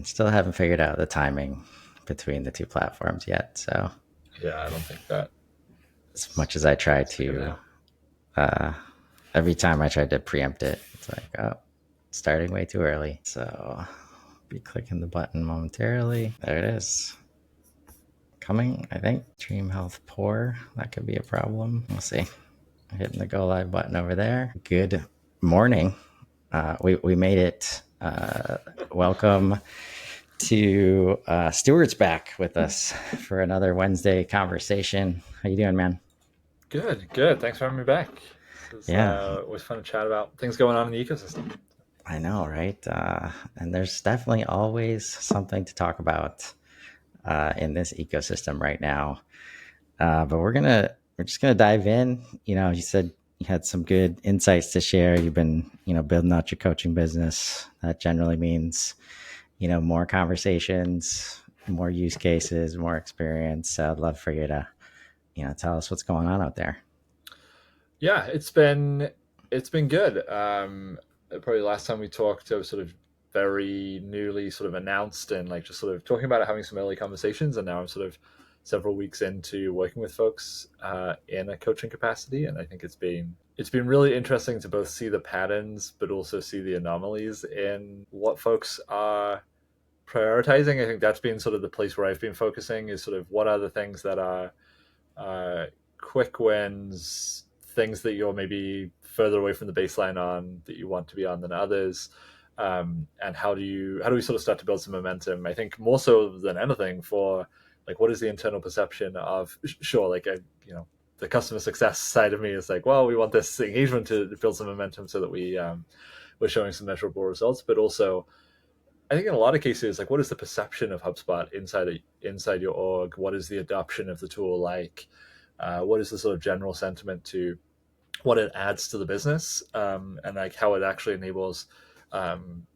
Still haven't figured out the timing between the two platforms yet. So Yeah, I don't think that as much as I try it's figured to, out. uh, every time I tried to preempt it, it's like, oh, starting way too early. So be clicking the button momentarily. There it is. Coming, I think. Stream health poor. That could be a problem. We'll see. Hitting the go live button over there. Good morning. We made it. Welcome to Stuart's back with us for another Wednesday conversation. How you doing, man? Good, good. Thanks for having me back. This is Yeah, always fun to chat about things going on in the ecosystem. I know, right? And there's definitely always something to talk about in this ecosystem right now. But we're just gonna dive in. You said you had some good insights to share. You've been, building out your coaching business. That generally means, more conversations, more use cases, more experience. So I'd love for you to, tell us what's going on out there. Yeah, it's been good. Probably last time we talked, I was sort of very newly sort of announced and like just sort of talking about it, having some early conversations, and now I'm sort of several weeks into working with folks in a coaching capacity, and I think it's been really interesting to both see the patterns but also see the anomalies in what folks are prioritizing. I think that's been sort of the place where I've been focusing is sort of what are the things that are uh, quick wins, things that you're maybe further away from the baseline on that you want to be on than others, and how do we sort of start to build some momentum? I think more so than anything for like what is the internal perception of sure like the customer success side of me is like, well, we want this engagement to build some momentum so that we're showing some measurable results, but also I think in a lot of cases, like, what is the perception of HubSpot inside your org? What is the adoption of the tool like? What is the sort of general sentiment to what it adds to the business, and like how it actually enables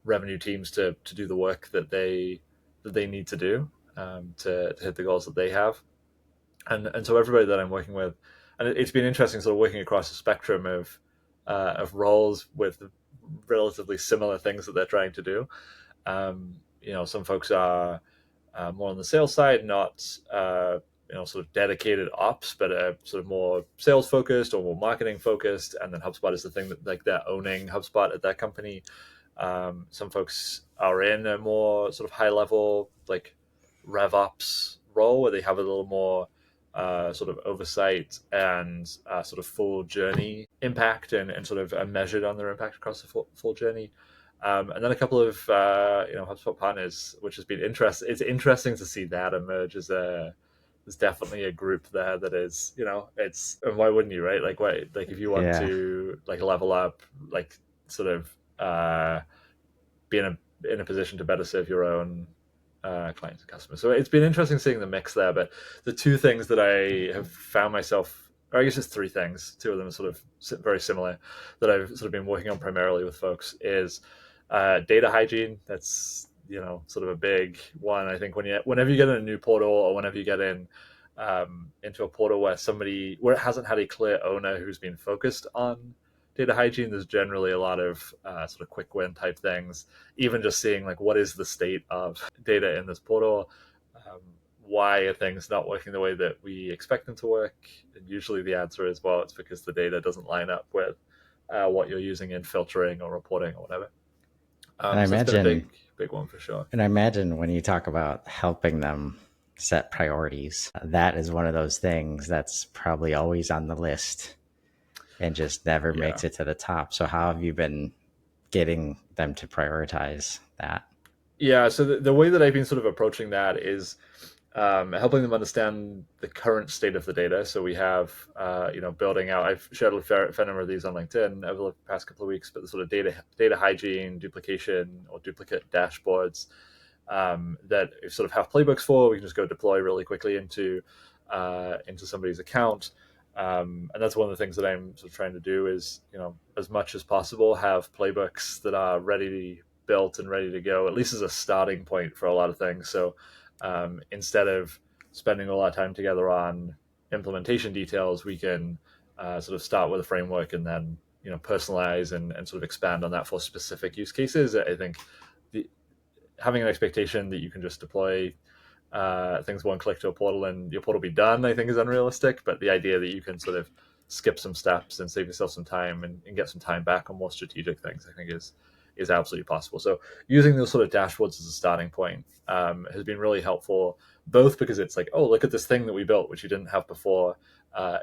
revenue teams to do the work that they need to do to hit the goals that they have. And so everybody that I'm working with, and it's been interesting, sort of working across a spectrum of roles with relatively similar things that they're trying to do. Some folks are more on the sales side, not sort of dedicated ops, but sort of more sales focused or more marketing focused. And then HubSpot is the thing that like they're owning HubSpot at that company. Some folks are in a more sort of high level like RevOps role where they have a little more sort of oversight and sort of full journey impact and sort of measured on their impact across the full journey. And then a couple of HubSpot partners, which has been interesting. It's interesting to see that emerge as there's definitely a group there that is, it's, and why wouldn't you, right? Like, why, like if you want Yeah, to like level up, like sort of be in a position to better serve your own clients and customers. So it's been interesting seeing the mix there. But the two things that I have found myself, or I guess it's three things, two of them are sort of very similar, that I've sort of been working on primarily with folks is data hygiene. That's sort of a big one. I think whenever you get in a new portal or whenever you get into a portal where it hasn't had a clear owner who's been focused on data hygiene, there's generally a lot of sort of quick win type things. Even just seeing like what is the state of data in this portal, um, why are things not working the way that we expect them to work? And usually the answer is, well, it's because the data doesn't line up with what you're using in filtering or reporting or whatever. and I So that's been a imagine, big one for sure. and I imagine when you talk about helping them set priorities, that is one of those things that's probably always on the list and just never Yeah. makes it to the top. So how have you been getting them to prioritize that? Yeah, so the way that I've been sort of approaching that is helping them understand the current state of the data. So we have, building out. I've shared a fair number of these on LinkedIn over the past couple of weeks, but the sort of data hygiene, duplication, or duplicate dashboards that sort of have playbooks for. We can just go deploy really quickly into somebody's account. And that's one of the things that I'm sort of trying to do is, as much as possible, have playbooks that are ready built and ready to go, at least as a starting point for a lot of things. So instead of spending a lot of time together on implementation details, we can sort of start with a framework and then personalize and sort of expand on that for specific use cases. I think the having an expectation that you can just deploy things one click to a portal and your portal be done, I think is unrealistic. But the idea that you can sort of skip some steps and save yourself some time and get some time back on more strategic things, I think is absolutely possible. So using those sort of dashboards as a starting point has been really helpful, both because it's like, oh, look at this thing that we built, which you didn't have before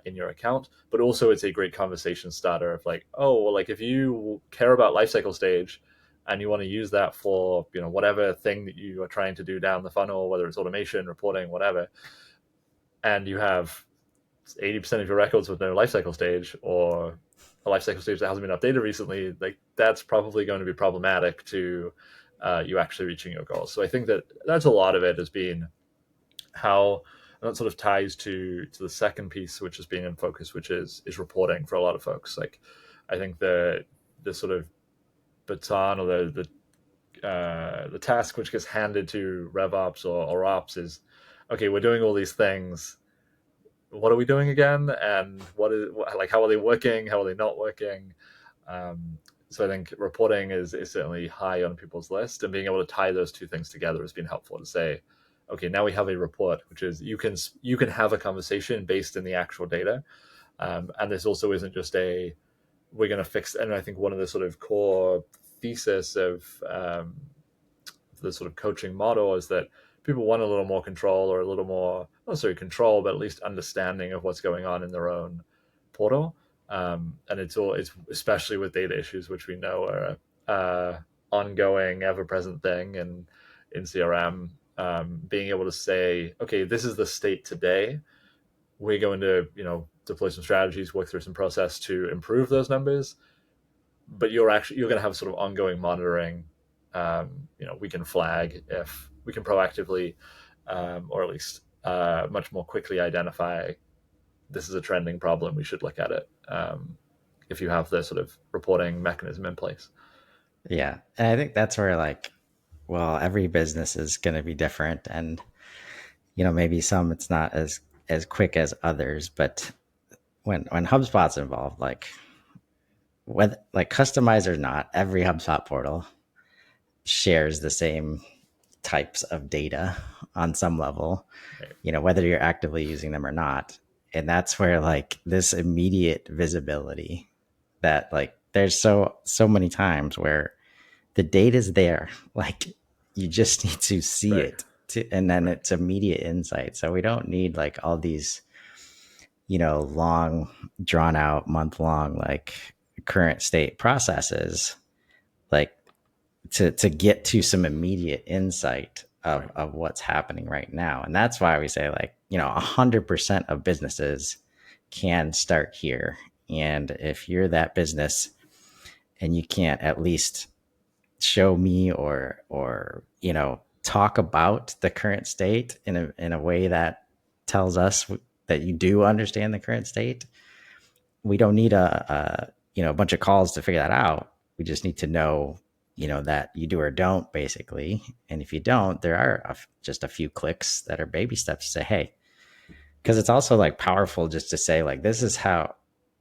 in your account, but also it's a great conversation starter of like, oh, well, like if you care about lifecycle stage and you want to use that for whatever thing that you are trying to do down the funnel, whether it's automation, reporting, whatever, and you have 80% of your records with no lifecycle stage or a lifecycle stage that hasn't been updated recently, like that's probably going to be problematic to you actually reaching your goals. So I think that that's a lot of it has been how, and that sort of ties to the second piece, which is being in focus, which is reporting for a lot of folks. Like I think the sort of baton or the task which gets handed to RevOps or Ops is, okay, we're doing all these things. What are we doing again? And like how are they working? How are they not working? So I think reporting is certainly high on people's list, and being able to tie those two things together has been helpful to say, okay, now we have a report, which is you can have a conversation based in the actual data, and this also isn't just a we're going to fix. And I think one of the sort of core thesis of the sort of coaching model is that people want a little more control, or a little more, not necessarily control, but at least understanding of what's going on in their own portal. And it's especially with data issues, which we know are ongoing, ever-present thing, and in CRM, being able to say, okay, this is the state today. We're going to deploy some strategies, work through some process to improve those numbers, but you're going to have sort of ongoing monitoring. We can flag if we can proactively, or at least much more quickly identify this is a trending problem. We should look at it if you have the sort of reporting mechanism in place. Yeah. And I think that's where, like, well, every business is going to be different. And, maybe some it's not as quick as others. But when HubSpot's involved, like, whether like customized or not, every HubSpot portal shares the same types of data on some level, Right. whether you're actively using them or not. And that's where, like, this immediate visibility that, like, there's so many times where the data's there, like, you just need to see Right. it and then Right. it's immediate insight. So we don't need like all these, long drawn out month long, like, current state processes, like, to get to some immediate insight Right. of what's happening right now. And that's why we say, like, 100% of businesses can start here. And if you're that business and you can't at least show me or talk about the current state in a way that tells us that you do understand the current state, we don't need a bunch of calls to figure that out. We just need to know, that you do or don't, basically. And if you don't, there are just a few clicks that are baby steps to say, hey, because it's also, like, powerful just to say, like, this is how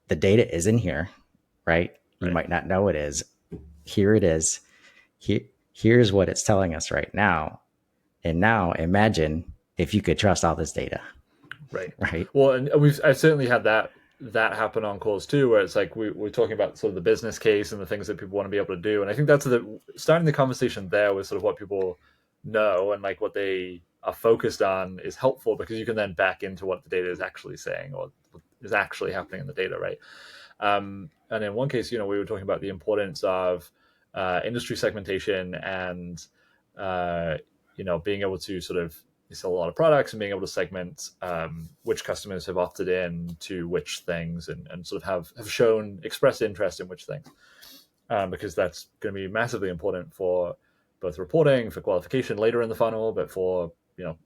the data is in here, right? You Right. might not know it is. Here it is. Here's what it's telling us right now. And now imagine if you could trust all this data, Right. right? Well, and I've certainly had that happen on calls too, where it's like we're talking about sort of the business case and the things that people want to be able to do, and I think that's starting the conversation there with sort of what people know and like what they are focused on is helpful, because you can then back into what the data is actually saying or what is actually happening in the data, right? And in one case, we were talking about the importance of industry segmentation and uh, being able to sort of sell a lot of products and being able to segment which customers have opted in to which things, and sort of have shown expressed interest in which things, because that's going to be massively important for both reporting, for qualification later in the funnel, but for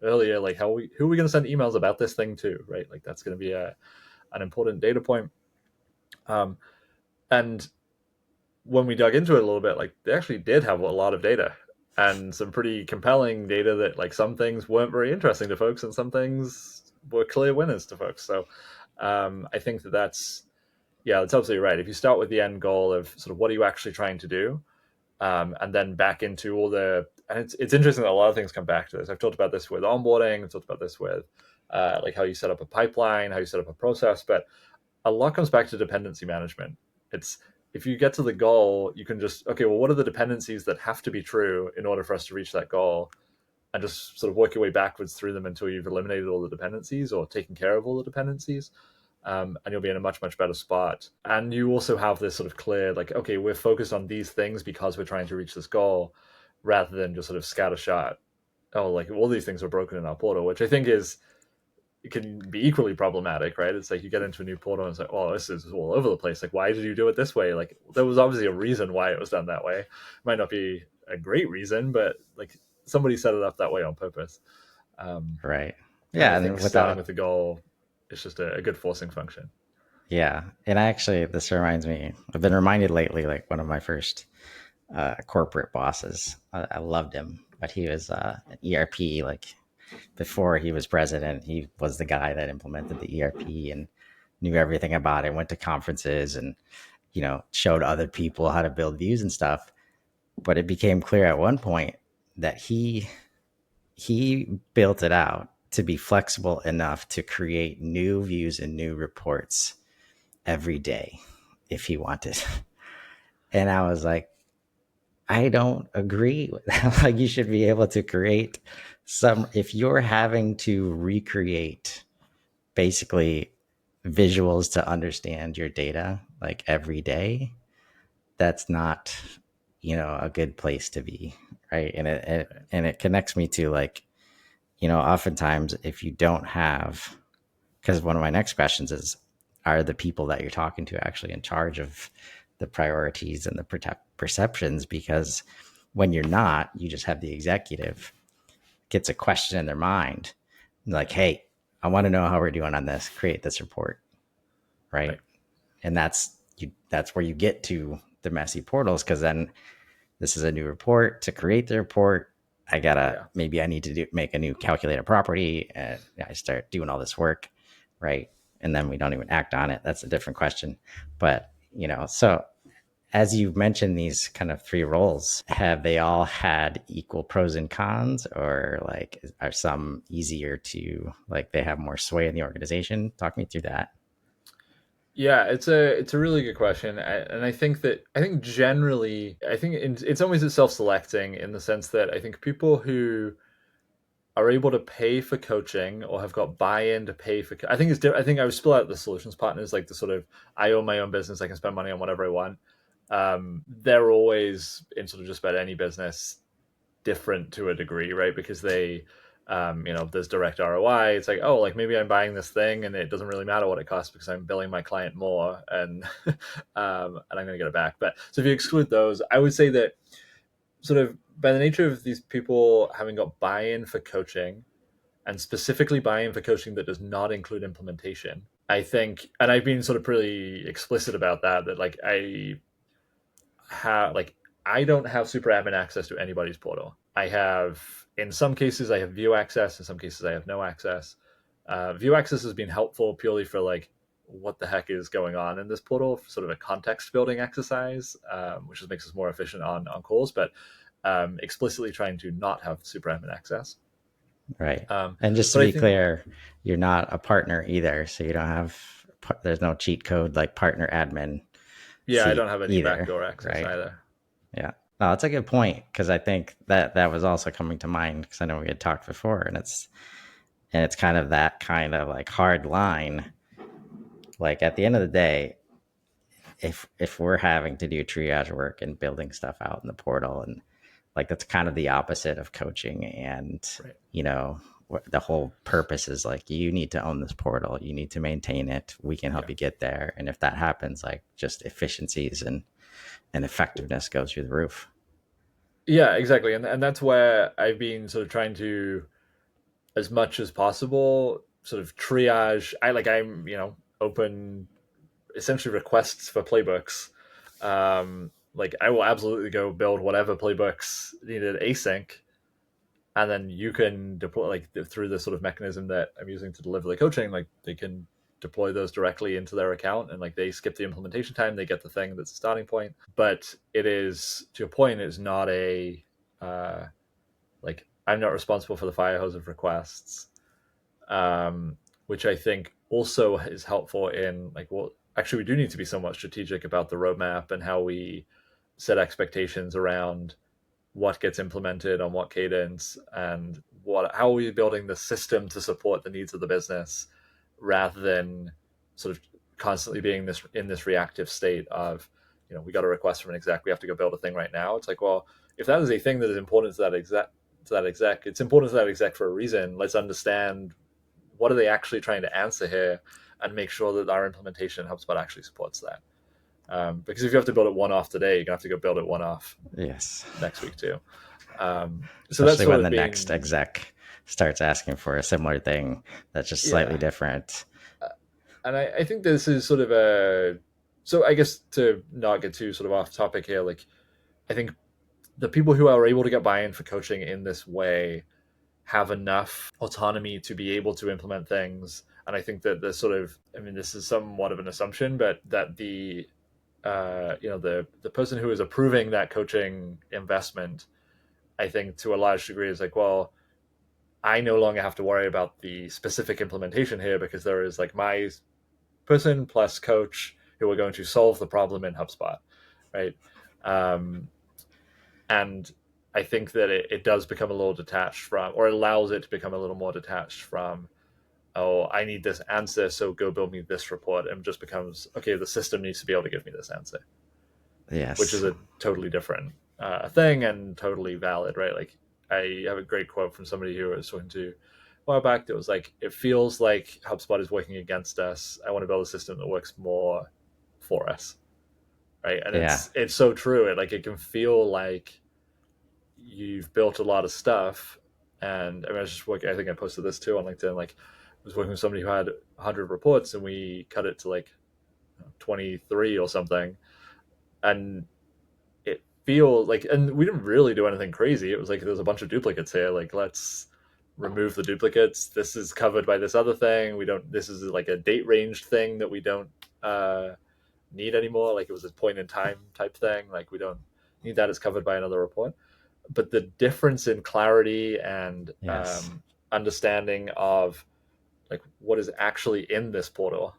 earlier, like who are we going to send emails about this thing to, right? Like that's going to be an important data point. And when we dug into it a little bit, like they actually did have a lot of data and some pretty compelling data that like some things weren't very interesting to folks and some things were clear winners to folks. So I think that's that's absolutely right. If you start with the end goal of sort of what are you actually trying to do, and then back into all the and it's interesting that a lot of things come back to this. I've talked about this with onboarding. I've talked about this with like how you set up a pipeline, how you set up a process, but a lot comes back to dependency management. It's if you get to the goal, you can just okay, well, what are the dependencies that have to be true in order for us to reach that goal, and just sort of work your way backwards through them until you've eliminated all the dependencies or taken care of all the dependencies. And you'll be in a much better spot. And you also have this sort of clear, like, okay, we're focused on these things because we're trying to reach this goal, rather than just sort of scattershot. Oh, like all these things are broken in our portal, which I think is it can be equally problematic, right? It's like you get into a new portal and it's like, oh, this is all over the place. Like, why did you do it this way? Like, there was obviously a reason why it was done that way. It might not be a great reason, but like somebody set it up that way on purpose. Right. And I Yeah, think and starting without with the goal is just a good forcing function. yeah, and actually, this reminds me. I've been reminded lately, like one of my first corporate bosses. I loved him, but he was an ERP. Like before he was president, he was the guy that implemented the ERP and knew everything about it. Went to conferences and showed other people how to build views and stuff. But it became clear at one point that he built it out to be flexible enough to create new views and new reports every day if he wanted. And I was like, I don't agree with that. Like, you should be able to create if you're having to recreate basically visuals to understand your data like every day, that's not, a good place to be. Right. And it connects me to like, oftentimes if you don't have, because one of my next questions is, are the people that you're talking to actually in charge of the priorities and the perceptions? Because when you're not, you just have the executive gets a question in their mind, like, hey, I want to know how we're doing on this, create this report. Right. Right. And that's where you get to the messy portals, because then this is a new report. To create the report, Yeah. maybe I need to make a new calculated property, and I start doing all this work, right? And then we don't even act on it. That's a different question. But, so as you've mentioned these kind of three roles, have they all had equal pros and cons, or like are some easier to, like, they have more sway in the organization? Talk me through that. Yeah, it's a really good question, and I think generally I think in some ways it's self-selecting in the sense that I think people who are able to pay for coaching or have got buy-in to pay for I think I think I would split out the solutions partners, like the sort of I own my own business, I can spend money on whatever I want. They're always in sort of just about any business different to a degree, right? Because they, there's direct ROI. It's like, oh, like maybe I'm buying this thing and it doesn't really matter what it costs because I'm billing my client more, and and I'm going to get it back. But so if you exclude those, I would say that sort of by the nature of these people having got buy-in for coaching, and specifically buy-in for coaching that does not include implementation, I think, and I've been sort of pretty explicit about that like have like I don't have super admin access to anybody's portal. I have in some cases I have view access, in some cases I have no access. View access has been helpful purely for like what the heck is going on in this portal, sort of a context building exercise, which just makes us more efficient on calls. But explicitly trying to not have super admin access. Right. Um, And just to but I be think clear, you're not a partner either. So you don't have, there's no cheat code like partner admin yeah, I seat don't have any either. backdoor access Right. either. Yeah. No, that's a good point, because I think that was also coming to mind, because I know we had talked before, and it's kind of that kind of like hard line. Like at the end of the day, if we're having to do triage work and building stuff out in the portal, and like that's kind of the opposite of coaching, and Right. you know the whole purpose is like, you need to own this portal, you need to maintain it, we can help Yeah. you get there, and if that happens, like just efficiencies and effectiveness goes through the roof. Yeah, exactly. And that's where I've been sort of trying to, as much as possible, sort of triage. I'm open essentially requests for playbooks. Like I will absolutely go build whatever playbooks needed async, and then you can deploy like through the sort of mechanism that I'm using to deliver the coaching. Like they can deploy those directly into their account, and like they skip the implementation time, they get the thing that's the starting point. But it is, to your point, it's not a like I'm not responsible for the fire hose of requests, which I think also is helpful in like, well, actually, we do need to be somewhat strategic about the roadmap and how we set expectations around what gets implemented on what cadence and how are we building the system to support the needs of the business rather than sort of constantly being this in this reactive state of, we got a request from an exec, we have to go build a thing right now. It's like, well, if that is a thing that is important to that exec, it's important to that exec for a reason. Let's understand what are they actually trying to answer here and make sure that our implementation in HubSpot actually supports that. Because if you have to build it one off today, you're gonna have to go build it one off Yes. next week too. So that's Especially sort when of the next been, exec starts asking for a similar thing that's just slightly yeah. different. And I think this is sort of so I guess to not get too sort of off topic here, like I think the people who are able to get buy-in for coaching in this way have enough autonomy to be able to implement things. And I think that the sort of, I mean, this is somewhat of an assumption, but that the person who is approving that coaching investment, I think to a large degree is like, well, I no longer have to worry about the specific implementation here because there is like my person plus coach who are going to solve the problem in HubSpot, right? Um, and I think that it does become a little detached from, or it allows it to become a little more detached from, oh, I need this answer, so go build me this report, and just becomes, okay, the system needs to be able to give me this answer, which is Yes. a totally different thing and totally valid, right? Like I have a great quote from somebody who I was talking to a while back that was like, it feels like HubSpot is working against us. I want to build a system that works more for us, right? And Yeah. it's so true. It can feel like you've built a lot of stuff. And I mean, I was just working. I think I posted this too on LinkedIn. Like, I was working with somebody who had 100 reports, and we cut it to like 23 or something. And it feels like, and we didn't really do anything crazy. It was like there's a bunch of duplicates here. Like, let's remove the duplicates. This is covered by this other thing. We don't. This is like a date ranged thing that we don't need anymore. Like it was a point in time type thing. Like we don't need that. It's covered by another report. But the difference in clarity and Yes. understanding of like what is actually in this portal,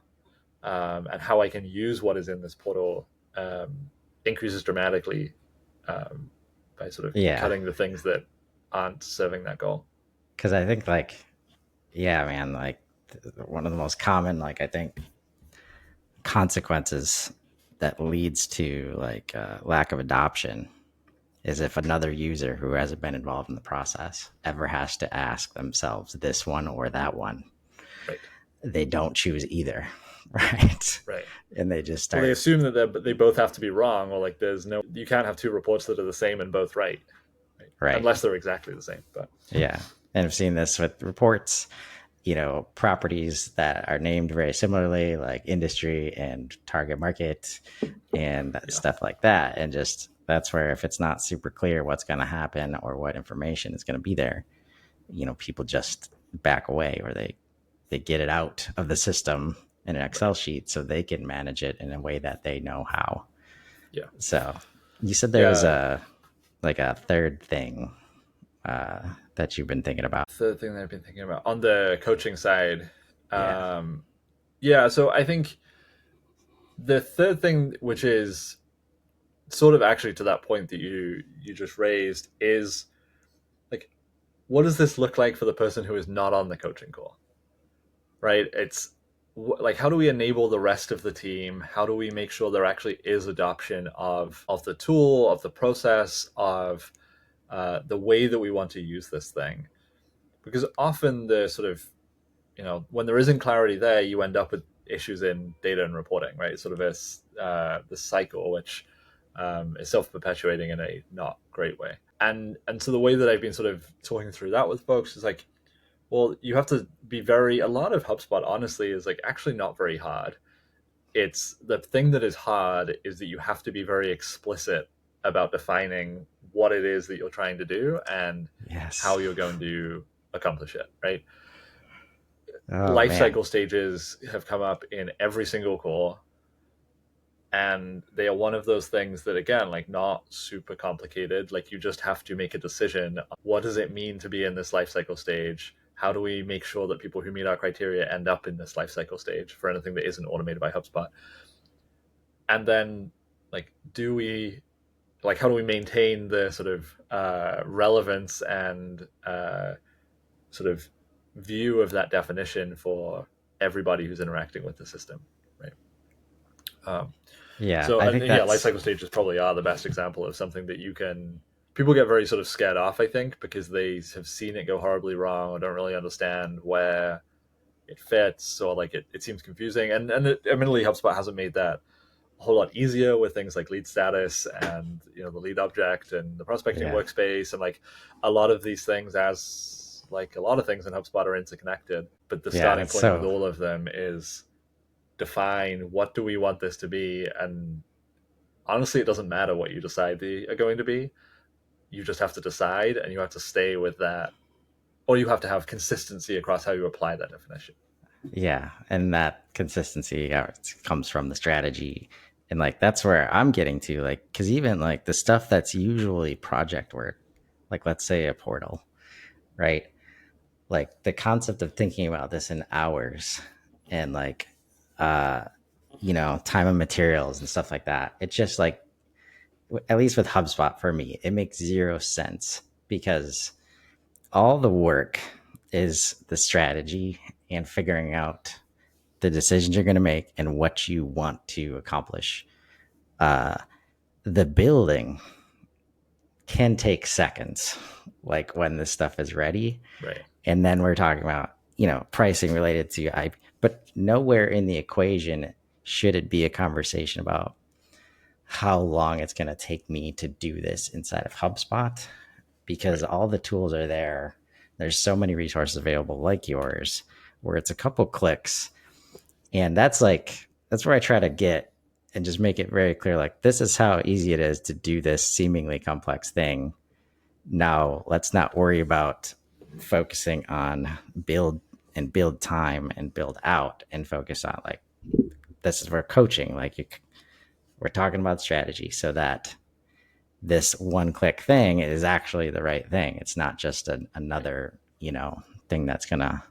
and how I can use what is in this portal, increases dramatically, um, by sort of Yeah. cutting the things that aren't serving that goal. Because I think, like, yeah, man, like, one of the most common, like, I think, consequences that leads to, like, lack of adoption is if another user who hasn't been involved in the process ever has to ask themselves this one or that one, Right. they don't choose either. Right. Right. And they just Well, they start. assume that they both have to be wrong, or like you can't have two reports that are the same and both right, right? Right. Unless they're exactly the same. But Yeah. And I've seen this with reports, properties that are named very similarly, like industry and target market and yeah, stuff like that. And just that's where, if it's not super clear what's going to happen or what information is going to be there, people just back away, or they get it out of the system in an right, Excel sheet so they can manage it in a way that they know how. yeah, So you said there was yeah. a third thing that you've been thinking about. Third thing that I've been thinking about on the coaching side, Yeah. um, yeah. So I think the third thing, which is sort of actually to that point that you just raised, is like, what does this look like for the person who is not on the coaching call? Right? It's like, how do we enable the rest of the team? How do we make sure there actually is adoption of the tool, of the process, of the way that we want to use this thing? Because often the sort of, when there isn't clarity there, you end up with issues in data and reporting, right? It's sort of this cycle which is self-perpetuating in a not great way. And so the way that I've been sort of talking through that with folks is like, well, you have to be a lot of HubSpot honestly is like actually not very hard. It's the thing that is hard is that you have to be very explicit about defining what it is that you're trying to do and Yes. how you're going to accomplish it, right? Oh Life man. cycle stages have come up in every single call. And they are one of those things that, again, like, not super complicated. Like, you just have to make a decision. What does it mean to be in this life cycle stage? How do we make sure that people who meet our criteria end up in this life cycle stage for anything that isn't automated by HubSpot? And then, like, do we like how do we maintain the sort of relevance and sort of view of that definition for everybody who's interacting with the system, right? Um, Yeah, so, I and think yeah, life that's cycle stages probably are the best example of something that you can. People get very sort of scared off, I think, because they have seen it go horribly wrong or don't really understand where it fits, or like it seems confusing. And admittedly, HubSpot hasn't made that a whole lot easier with things like lead status and, you know, the lead object and the prospecting yeah, workspace, and like a lot of these things, as like a lot of things in HubSpot, are interconnected. But the yeah, and starting it's point with so all of them is define what do we want this to be. And honestly, it doesn't matter what you decide they are going to be. You just have to decide, and you have to stay with that, or you have to have consistency across how you apply that definition. yeah, and that consistency comes from the strategy, and like that's where I'm getting to, like, because even like the stuff that's usually project work, like let's say a portal, right? Like the concept of thinking about this in hours and like uh time and materials and stuff like that, it's just like, at least with HubSpot for me, it makes zero sense because all the work is the strategy and figuring out the decisions you're going to make and what you want to accomplish. uh the building can take seconds, like when this stuff is ready. Right. And then we're talking about, pricing related to IP, but nowhere in the equation should it be a conversation about how long it's going to take me to do this inside of HubSpot, because Right. all the tools are there. There's so many resources available like yours where it's a couple clicks. And that's where I try to get and just make it very clear, like, this is how easy it is to do this seemingly complex thing. Now, let's not worry about focusing on build time and build out, and focus on, like, this is where coaching, like, we're talking about strategy so that this one click thing is actually the right thing. It's not just Right. another, thing that's going to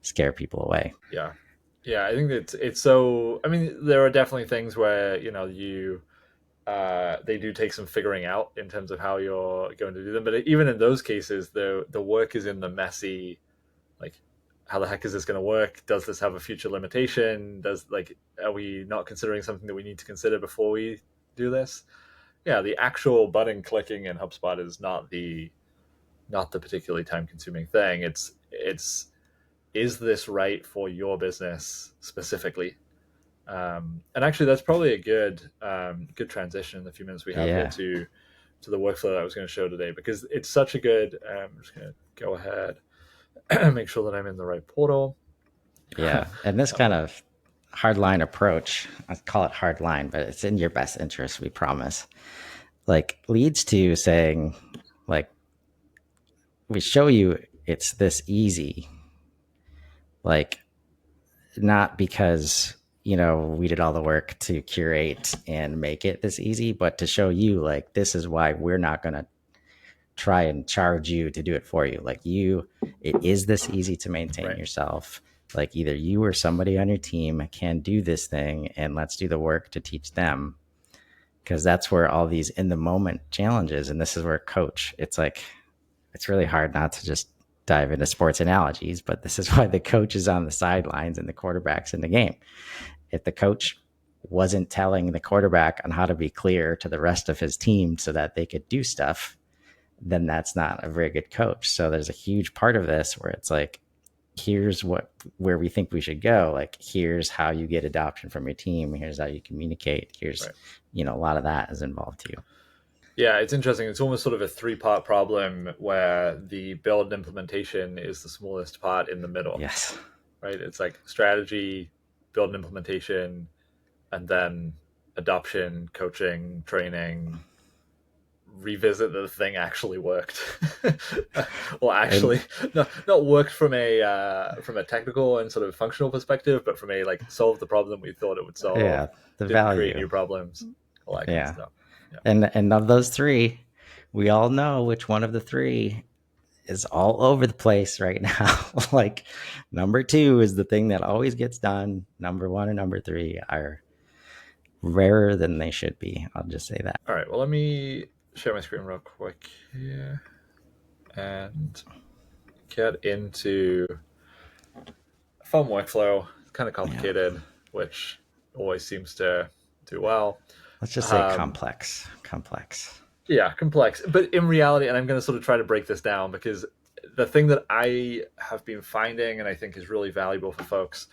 scare people away. Yeah. Yeah, I think it's so. I mean, there are definitely things where, you know, you they do take some figuring out in terms of how you're going to do them. But even in those cases, the work is in the messy, like, how the heck is this going to work? Does this have a future limitation? Does, like, are we not considering something that we need to consider before we do this? Yeah, the actual button clicking in HubSpot is not the particularly time consuming thing. It's is this right for your business specifically? And actually, that's probably a good transition in the few minutes we have here Yeah. to the workflow that I was going to show today, because it's such a good. I'm just going to go ahead make sure that I'm in the right portal. Yeah. And this kind of hardline approach, I call it hardline, but it's in your best interest, we promise, like, leads to saying, like, we show you it's this easy, like, not because, we did all the work to curate and make it this easy, but to show you, like, this is why we're not going to try and charge you to do it for you. Like, it is this easy to maintain Right. yourself. Like, either you or somebody on your team can do this thing, and let's do the work to teach them. Because that's where all these in the moment challenges, and this is where coach, it's like, it's really hard not to just dive into sports analogies, but this is why the coach is on the sidelines and the quarterback's in the game. If the coach wasn't telling the quarterback on how to be clear to the rest of his team so that they could do stuff, then that's not a very good coach. So there's a huge part of this where it's like, here's where we think we should go. Like, here's how you get adoption from your team. Here's how you communicate. Here's, Right. a lot of that is involved too. Yeah, it's interesting. It's almost sort of a three-part problem where the build and implementation is the smallest part in the middle, Yes. right? It's like strategy, build and implementation, and then adoption, coaching, training, revisit that the thing actually worked, or actually And not worked from a technical and sort of functional perspective, but from a like solve the problem we thought it would solve, yeah, the didn't create value. new problems, all that kind of Yeah. stuff. Yeah. And of those three, we all know which one of the three is all over the place right now. Like number two is the thing that always gets done. Number one and number three are rarer than they should be. I'll just say that. All right. Well, let me share my screen real quick here and get into phone workflow. It's kind of Yeah. complicated, which always seems to do well. Let's just say Um, complex. Complex. yeah, complex. But in reality, and I'm going to sort of try to break this down because the thing that I have been finding and I think is really valuable for folks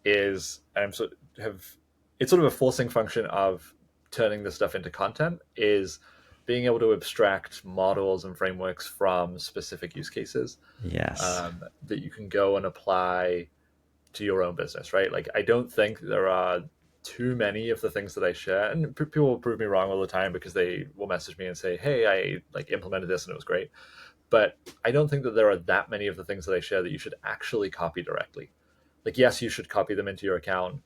is I'm sort of have it's sort of a forcing function of turning this stuff into content is being able to abstract models and frameworks from specific use cases Yes. that you can go and apply to your own business, right? Like, I don't think there are too many of the things that I share, and people will prove me wrong all the time because they will message me and say, "Hey, I like implemented this and it was great." But I don't think that there are that many of the things that I share that you should actually copy directly. Like, yes, you should copy them into your account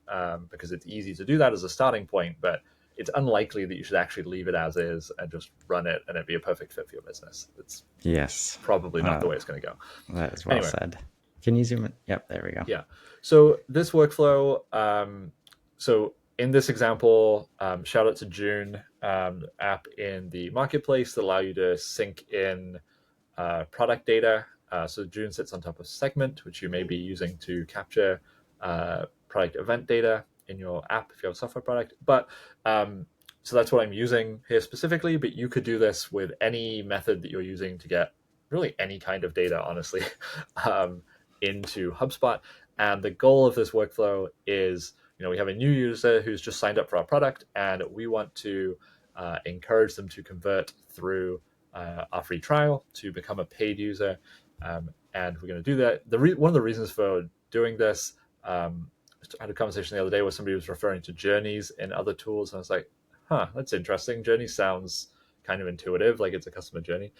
because it's easy to do that as a starting point, but it's unlikely that you should actually leave it as is and just run it and it be a perfect fit for your business. It's Yes. probably not the way it's going to go. That is well Anyway, said. Can you zoom in? Yep, there we go. yeah. So this workflow, so in this example, shout out to June, app in the marketplace that allow you to sync in product data. So June sits on top of Segment, which you may be using to capture product event data in your app if you have a software product. But so that's what I'm using here specifically, but you could do this with any method that you're using to get really any kind of data, honestly, into HubSpot. And the goal of this workflow is, we have a new user who's just signed up for our product, and we want to encourage them to convert through our free trial to become a paid user. And we're going to do that. One of the reasons for doing this, I had a conversation the other day where somebody was referring to journeys in other tools, and I was like, that's interesting. Journey sounds kind of intuitive, like it's a customer journey.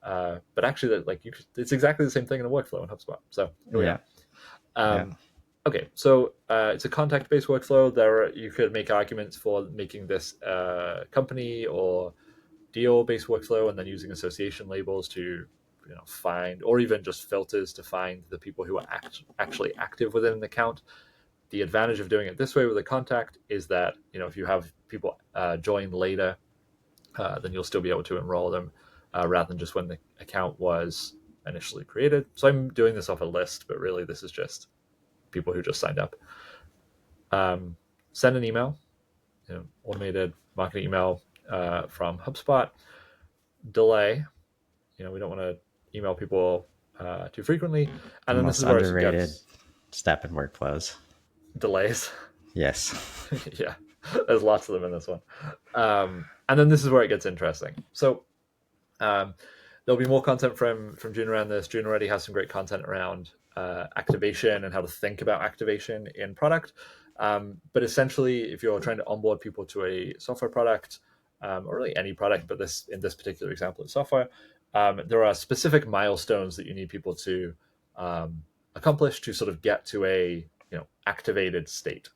But actually, it's exactly the same thing in a workflow in HubSpot. So here we Yeah. are. Yeah. Okay, so it's a contact-based workflow. You could make arguments for making this company or deal-based workflow, and then using association labels to find, or even just filters to find the people who are actually active within an account. The advantage of doing it this way with a contact is that if you have people join later, then you'll still be able to enroll them rather than just when the account was initially created. So I'm doing this off a list, but really this is just people who just signed up. Send an email, automated marketing email from HubSpot. Delay, we don't want to email people too frequently. The And then this most is where it underrated gets step in workflows. delays. Yes. Yeah, there's lots of them in this one. And then this is where it gets interesting. So there'll be more content from June around this. June already has some great content around activation and how to think about activation in product. But essentially, if you're trying to onboard people to a software product, or really any product, but in this particular example, it's software, there are specific milestones that you need people to accomplish to sort of get to a activated state.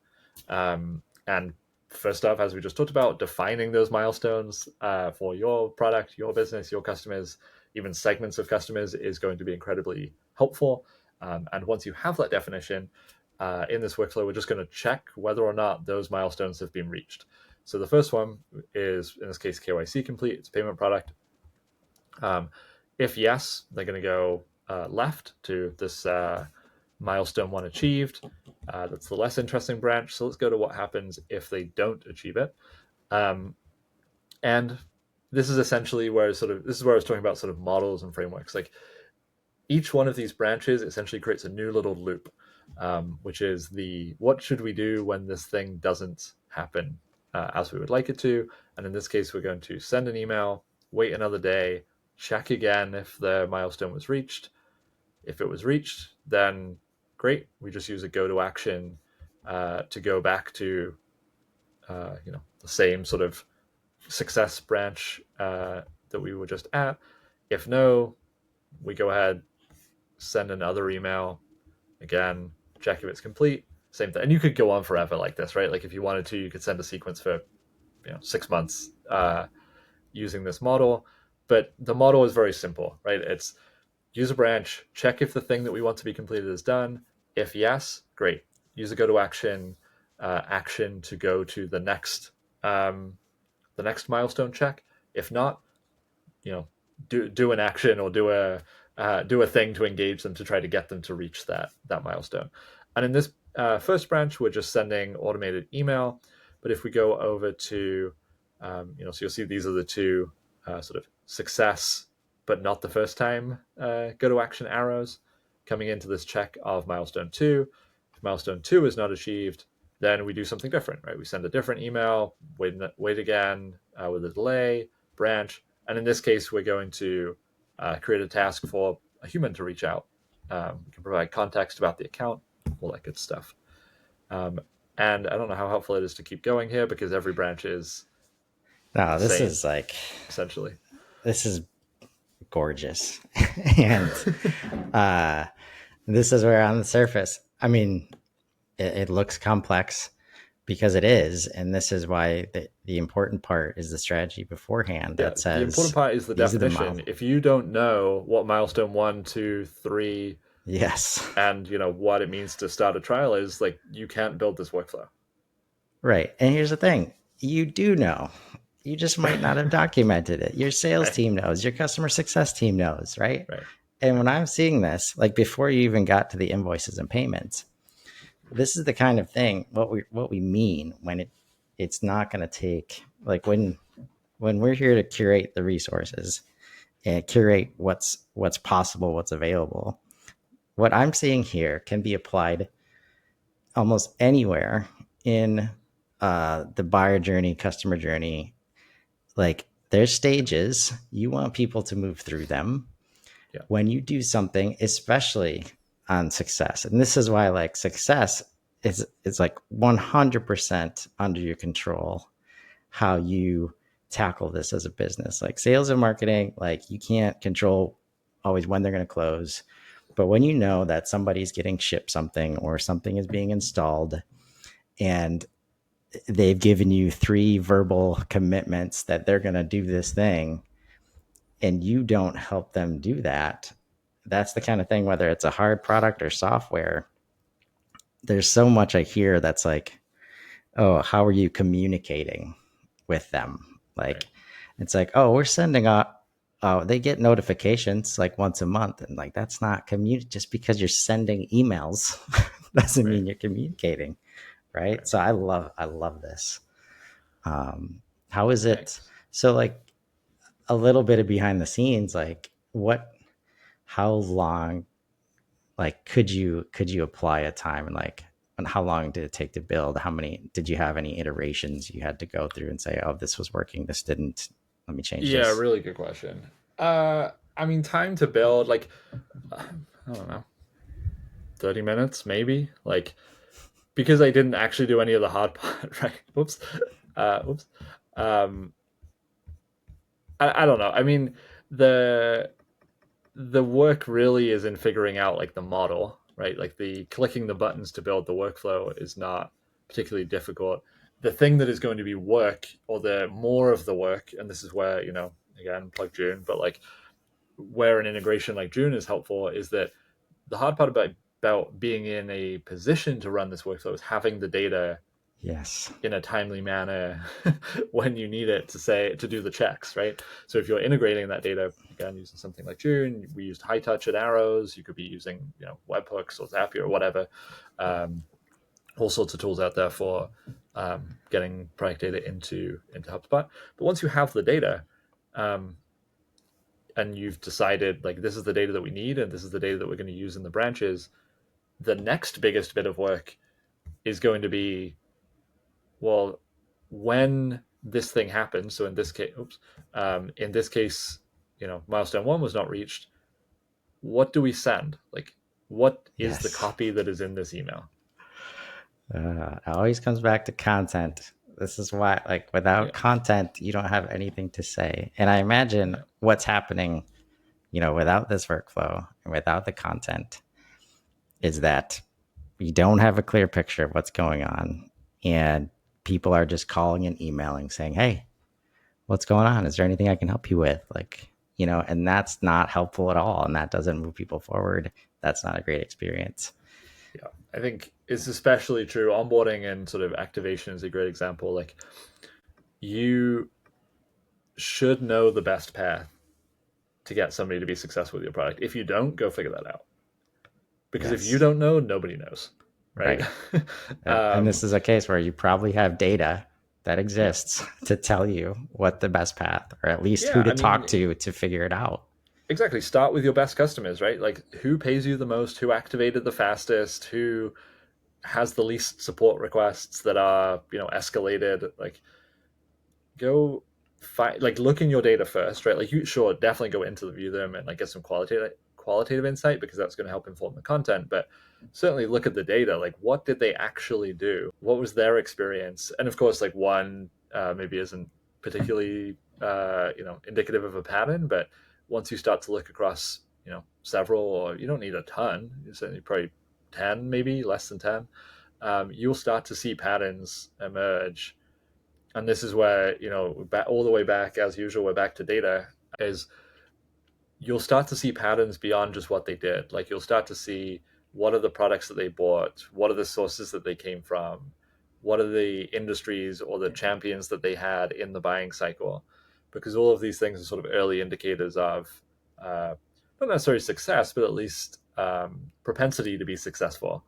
And first off, as we just talked about, defining those milestones for your product, your business, your customers, even segments of customers is going to be incredibly helpful. And once you have that definition in this workflow, we're just going to check whether or not those milestones have been reached. So the first one is, in this case, KYC complete. It's a payment product. If yes, they're going to go left to this milestone one achieved. That's the less interesting branch. So let's go to what happens if they don't achieve it. And this is essentially where this is where I was talking about sort of models and frameworks. Like, each one of these branches essentially creates a new little loop, which is what should we do when this thing doesn't happen as we would like it to. And in this case, we're going to send an email, wait another day, check again if the milestone was reached. If it was reached, then great. We just use a go to action to go back to the same sort of success branch that that we were just at. If no, we go ahead, send another email again, check if it's complete. Same thing, and you could go on forever like this, right? Like if you wanted to, you could send a sequence for 6 months using this model. But the model is very simple, right? It's use a branch, check if the thing that we want to be completed is done. If yes, great. Use a go to action action to go to the next milestone check. If not, do an action or do a thing to engage them to try to get them to reach that milestone. And in this first branch, we're just sending automated email. But if we go over to, so you'll see these are the two sort of success, but not the first time go to action arrows coming into this check of milestone two. If milestone two is not achieved, then we do something different, right? We send a different email, wait again with a delay, branch, and in this case, we're going to create a task for a human to reach out. We can provide context about the account, all that good stuff. And I don't know how helpful it is to keep going here because every branch is No, the this same, is like, essentially. this is gorgeous. And this is where on the surface, I mean, it looks complex because it is. And this is why the important part is the strategy beforehand that The important says, part is the these are the definition. If you don't know what milestone 1, 2, 3 yes. and what it means to start a trial is, like, you can't build this workflow. Right. And here's the thing. You do know. You just might not have documented it. Your sales Right. team knows, your customer success team knows, right? Right. And when I'm seeing this, like before you even got to the invoices and payments, this is the kind of thing what we mean when it's not going to take, like when we're here to curate the resources and curate what's possible, what's available. What I'm seeing here can be applied almost anywhere in the buyer journey, customer journey. Like there's stages, you want people to move through them. Yeah. When you do something, especially on success, and this is why like success is like 100% under your control, how you tackle this as a business. Like sales and marketing, like you can't control always when they're going to close. But when you know that somebody's getting shipped something or something is being installed and they've given you 3 verbal commitments that they're going to do this thing and you don't help them do that, that's the kind of thing, whether it's a hard product or software, there's so much I hear that's like, oh, how are you communicating with them? Like, Right. it's like, oh, we're sending out, oh, they get notifications like once a month. And like, that's not just because you're sending emails doesn't Right. mean you're communicating. Right. Right. So I love this. How is it? Thanks. So like a little bit of behind the scenes, like how long, like could you apply a time and like, and how long did it take to build? How many, did you have any iterations you had to go through and say, oh, this was working, this didn't, let me change Yeah, this? really good question. I mean, time to build, like, I don't know, 30 minutes maybe, like, because I didn't actually do any of the hard part, right? Whoops. Whoops. Um, I don't know. I mean, the the work really is in figuring out like the model, right? Like the clicking the buttons to build the workflow is not particularly difficult. The thing that is going to be work, or the more of the work, and this is where, again, plug June, but like where an integration like June is helpful is that the hard part about being in a position to run this workflow is having the data Yes. in a timely manner when you need it to do the checks, right? So if you're integrating that data, again, using something like June, we used high touch at Arrows. You could be using webhooks or Zapier or whatever. All sorts of tools out there for getting product data into HubSpot. But once you have the data, um, and you've decided like this is the data that we need and this is the data that we're going to use in the branches, the next biggest bit of work is going to be, well, when this thing happens, so in this case, milestone 1 was not reached. What do we send? Like, what is the Yes. copy that is in this email? It always comes back to content. This is why, like, without Yeah, content, you don't have anything to say. And I imagine yeah, what's happening, without this workflow and without the content is that you don't have a clear picture of what's going on. And people are just calling and emailing saying, hey, what's going on? Is there anything I can help you with? Like, and that's not helpful at all. And that doesn't move people forward. That's not a great experience. yeah. I think it's especially true. Onboarding and sort of activation is a great example. Like, you should know the best path to get somebody to be successful with your product. If you don't, go figure that out. Because if you Yes. don't know, nobody knows, right? Right. And um, this is a case where you probably have data that yeah, exists to tell you what the best path, or at least who yeah. to I mean, talk to figure it out. exactly. Start with your best customers, right? Like, who pays you the most, who activated the fastest, who has the least support requests that are escalated. Like, go find, like, look in your data first, right? Like, you sure definitely go interview them and like get some qualitative insight, because that's going to help inform the content. But certainly look at the data, like, what did they actually do, what was their experience. And of course, like, one maybe isn't particularly indicative of a pattern, but once you start to look across several, or you don't need a ton, you certainly probably 10, maybe less than 10, you'll start to see patterns emerge. And this is where, all the way back, as usual, we're back to data. Is you'll start to see patterns beyond just what they did. Like, you'll start to see, what are the products that they bought, what are the sources that they came from, what are the industries or the champions that they had in the buying cycle, because all of these things are sort of early indicators of uh, not necessarily success, but at least propensity to be successful,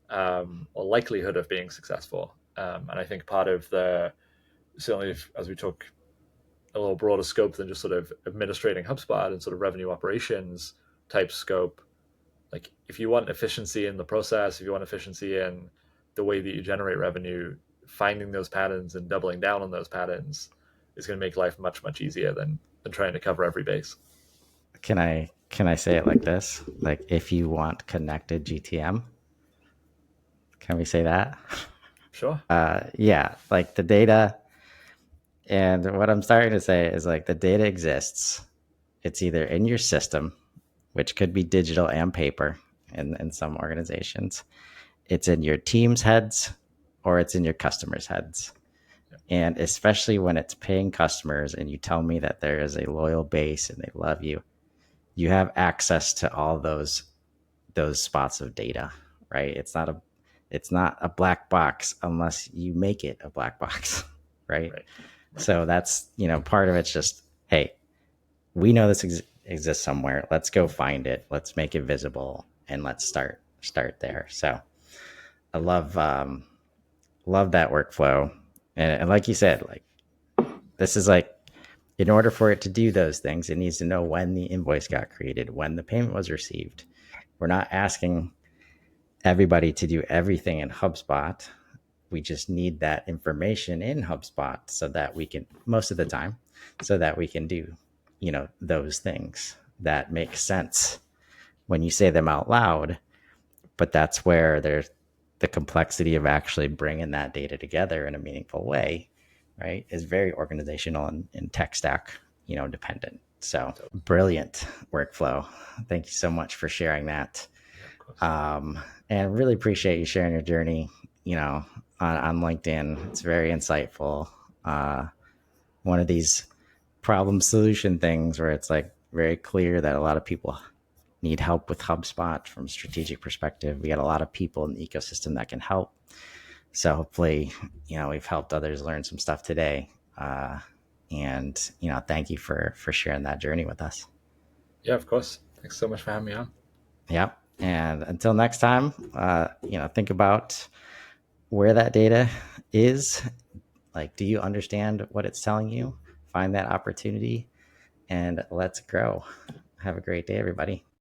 or likelihood of being successful. And I think part of the, certainly, as we talk a little broader scope than just sort of administrating HubSpot and sort of revenue operations type scope. Like, if you want efficiency in the process, if you want efficiency in the way that you generate revenue, finding those patterns and doubling down on those patterns is going to make life much, much easier than trying to cover every base. Can I say it like this? Like, if you want connected GTM, can we say that? Sure. Yeah, like the data. And what I'm starting to say is, like, the data exists. It's either in your system, which could be digital and paper in some organizations. It's in your team's heads, or it's in your customers' heads. Yeah. And especially when it's paying customers and you tell me that there is a loyal base and they love you, you have access to all those spots of data, right? It's not a black box unless you make it a black box, right? Right. Right. So that's, part of it's just, hey, we know this exists somewhere. Let's go find it. Let's make it visible, and let's start there. So I love that workflow, and like you said, like, this is like, in order for it to do those things, it needs to know when the invoice got created, when the payment was received. We're not asking everybody to do everything in HubSpot. We just need that information in HubSpot so that we can, most of the time, so that we can do, those things that make sense when you say them out loud. But that's where there's the complexity of actually bringing that data together in a meaningful way, right? Is very organizational and tech stack, dependent. So So, brilliant workflow. Thank you so much for sharing that. yeah, of course. And really appreciate you sharing your journey, on LinkedIn. It's very insightful. One of these problem solution things where it's like very clear that a lot of people need help with HubSpot from a strategic perspective. We got a lot of people in the ecosystem that can help. So hopefully, we've helped others learn some stuff today. And thank you for sharing that journey with us. Yeah, of course. Thanks so much for having me on. Yep. And until next time, think about where that data is. Like, do you understand what it's telling you? Find that opportunity, and let's grow. Have a great day, everybody.